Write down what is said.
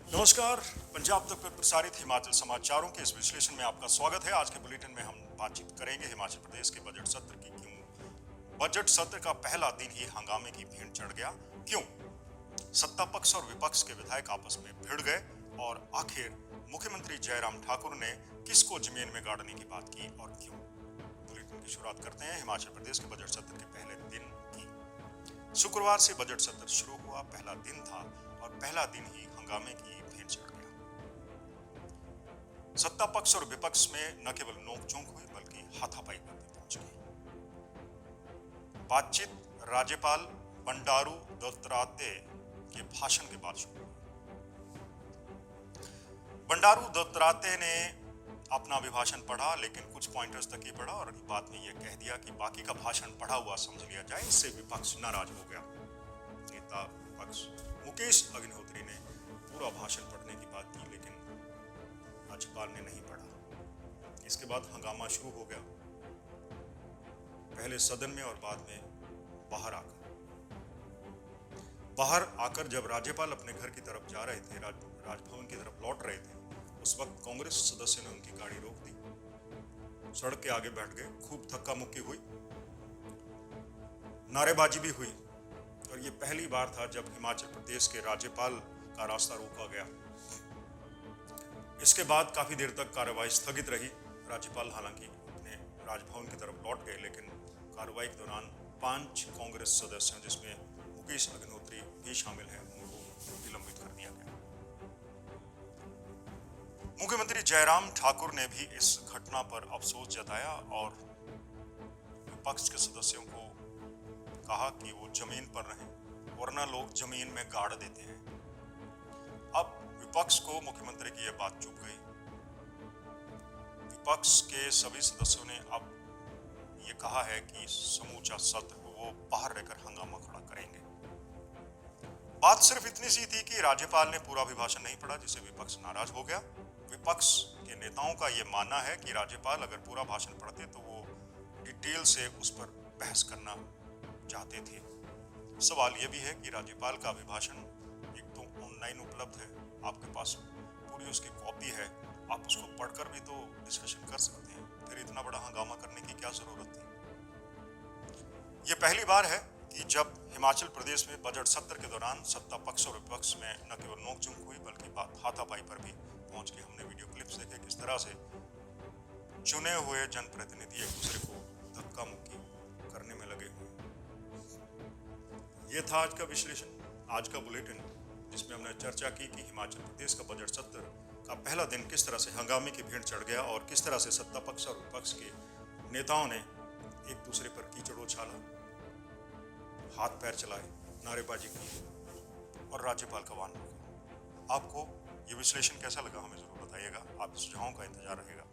नमस्कार। पंजाब तक पर प्रसारित हिमाचल समाचारों के इस विश्लेषण में आपका स्वागत है। आज के बुलेटिन में हम बातचीत करेंगे हिमाचल प्रदेश के बजट सत्र की। क्यों बजट सत्र का पहला दिन ही हंगामे की भीड़ चढ़ गया? क्यों सत्ता पक्ष और विपक्ष के विधायक आपस में भिड़ गए? और आखिर मुख्यमंत्री जयराम ठाकुर ने किसको जमीन में गाड़ने की बात की और क्यों? बुलेटिन की शुरुआत करते हैं हिमाचल प्रदेश के बजट सत्र के पहले दिन की। शुक्रवार से बजट सत्र शुरू हुआ, पहला दिन था और पहला दिन ही हंगामे की भीड़ चढ़ गया। सत्ता पक्ष और विपक्ष में न केवल नोकझोंक हुई बल्कि हाथापाई पर भी पहुंच गई। बातचीत राज्यपाल बंडारू दत्तात्रेय के भाषण के बाद शुरू हुई। बंडारू दत्तात्रेय ने अपना अभिभाषण पढ़ा, लेकिन कुछ पॉइंटर्स तक ही पढ़ा और बाद में यह कह दिया कि बाकी का भाषण पढ़ा हुआ समझ लिया जाए। इससे विपक्ष नाराज हो गया। नेता विपक्ष मुकेश अग्निहोत्री ने पूरा भाषण पढ़ने की बात की, लेकिन राज्यपाल ने नहीं पढ़ा। इसके बाद हंगामा शुरू हो गया, पहले सदन में और बाद में बाहर आकर जब राज्यपाल अपने घर की तरफ जा रहे थे, राजभवन की तरफ लौट रहे थे, उस वक्त कांग्रेस सदस्य ने उनकी गाड़ी रोक दी, सड़क के आगे बैठ गए। खूब धक्का मुक्की हुई, नारेबाजी भी हुई और ये पहली बार था जब हिमाचल प्रदेश के राज्यपाल का रास्ता रोका गया। इसके बाद काफी देर तक कार्रवाई स्थगित रही। राज्यपाल हालांकि अपने राजभवन की तरफ लौट गए, लेकिन कार्रवाई के दौरान 5 कांग्रेस सदस्यों, जिसमें मुकेश अग्निहोत्री भी शामिल हैं, उनको निलंबित कर दिया गया। मुख्यमंत्री जयराम ठाकुर ने भी इस घटना पर अफसोस जताया और विपक्ष के सदस्यों को कहा कि वो जमीन पर रहें, वरना लोग जमीन में गाड़ देते हैं। अब विपक्ष को मुख्यमंत्री की यह बात चुभ गई। विपक्ष के सभी सदस्यों ने अब ये कहा है कि समूचा सत्र वो बाहर रहकर हंगामा खड़ा करेंगे। बात सिर्फ इतनी सी थी कि राज्यपाल ने पूरा अभिभाषण नहीं पढ़ा, जिससे विपक्ष नाराज हो गया। विपक्ष के नेताओं का यह मानना है कि राज्यपाल अगर पूरा भाषण पढ़ते तो वो डिटेल से उस पर बहस करना चाहते थे। सवाल यह भी है कि राज्यपाल का अभिभाषण एक तो ऑनलाइन उपलब्ध है, आपके पास पूरी उसकी कॉपी है, आप उसको पढ़कर भी तो डिस्कशन कर सकते हैं। फिर इतना बड़ा हंगामा करने की क्या जरूरत थी? यह पहली बार है कि जब हिमाचल प्रदेश में बजट सत्र के दौरान सत्ता पक्ष और विपक्ष में न केवल नोकझोंक हुई बल्कि बात हाथापाई पर भी पहुंच गई। हमने वीडियो क्लिप्स देखे किस तरह से चुने हुए जनप्रतिनिधि एक दूसरे को धक्का मुक्की करने में लगे हुए। यह था आज का विश्लेषण, आज का बुलेटिन, जिसमें हमने चर्चा की कि हिमाचल प्रदेश का बजट सत्र का पहला दिन किस तरह से हंगामे की भीड़ चढ़ गया और किस तरह से सत्ता पक्ष और विपक्ष के नेताओं ने एक दूसरे पर कीचड़ उछाला, हाथ पैर चलाए, नारेबाजी की और राज्यपाल का वाहन रोका। आपको ये विश्लेषण कैसा लगा हमें जरूर बताइएगा। आपके सुझावों का इंतजार रहेगा।